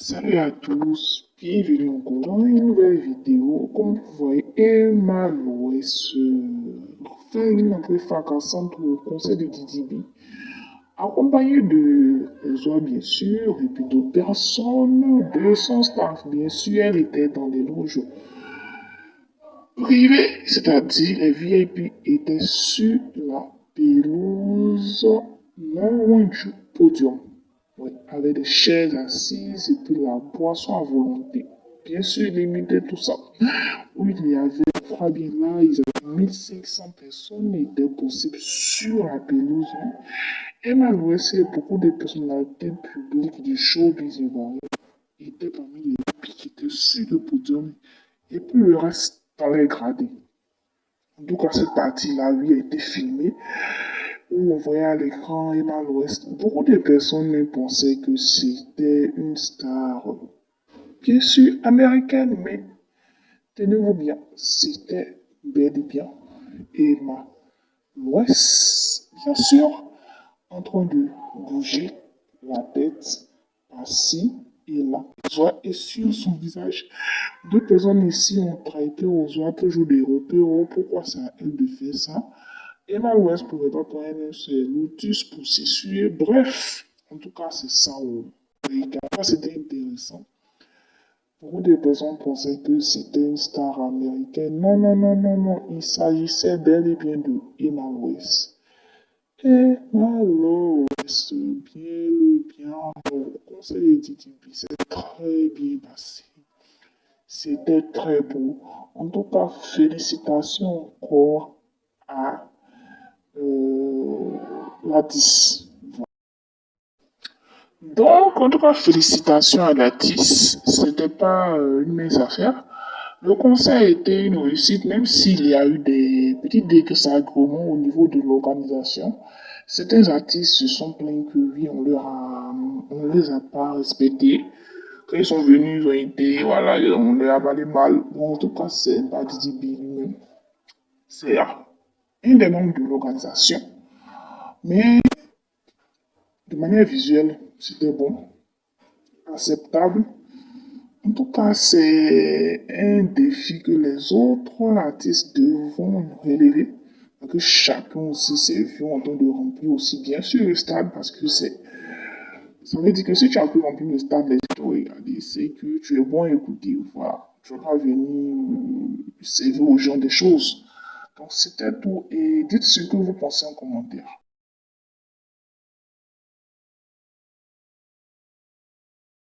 Salut à tous, bienvenue encore dans une nouvelle vidéo. Comme vous voyez, Emma Loès fait une entrée fracassante au concert de Didi B, accompagné de Zoa bien sûr, et puis d'autres personnes de son staff. Bien sûr, elle était dans les loges privées, c'est-à-dire les VIP étaient sur la pelouse, non loin du podium. Oui, avec des chaises assises et puis la boisson à volonté. Bien sûr, limiter tout ça. Oui, il y avait, je crois bien là, ils avaient 1500 personnes, il était possible sur la pelouse. Et malgré ça, beaucoup de personnalités publiques du showbiz ivoirien étaient parmi les VIP qui étaient sur le podium. Et puis le reste dans les gradés. En tout cas, cette partie-là, oui, a été filmée où on voyait à l'écran Emma l'Ouest. Beaucoup de personnes même pensaient que c'était une star, bien sûr américaine, mais tenez-vous bien, c'était bel et bien Emma l'Ouest, bien sûr, en train de bouger la tête par-ci et là. Joie est sur son visage. Deux personnes ici ont traité aux joies toujours des repères. Pourquoi c'est à elle de faire ça? Emma West pouvait pas prendre ses lotus pour s'essuyer. Bref, en tout cas, c'est ça. C'était intéressant. Beaucoup de personnes pensaient que c'était une star américaine. Non, non, non, non, non. Il s'agissait bel et bien de Emma West. Emma West, bien, le conseil de TTP, c'est très bien passé. C'était très beau. En tout cas, félicitations encore à la 10. Donc, en tout cas, félicitations à la 10. C'était pas une mince affaire. Le concert a été une réussite, même s'il y a eu des petits désagréments au niveau de l'organisation. Certains artistes se sont plaints que oui, on les a pas respectés. Quand ils sont venus, ils ont été, voilà, on les a parlé mal. Bon, en tout cas, c'est pas Didi B lui-même. C'est un des membres de l'organisation. Mais de manière visuelle, c'était bon, acceptable. En tout cas, c'est un défi que les autres artistes devront relever. Que chacun aussi s'est vu en train de remplir aussi bien sûr le stade parce que ça veut dire que si tu as pu remplir le stade, les gens vont regarder, c'est que tu es bon à écouter, voilà. Tu vas pas venir servir aux gens des choses. Donc c'était tout et dites ce que vous pensez en commentaire.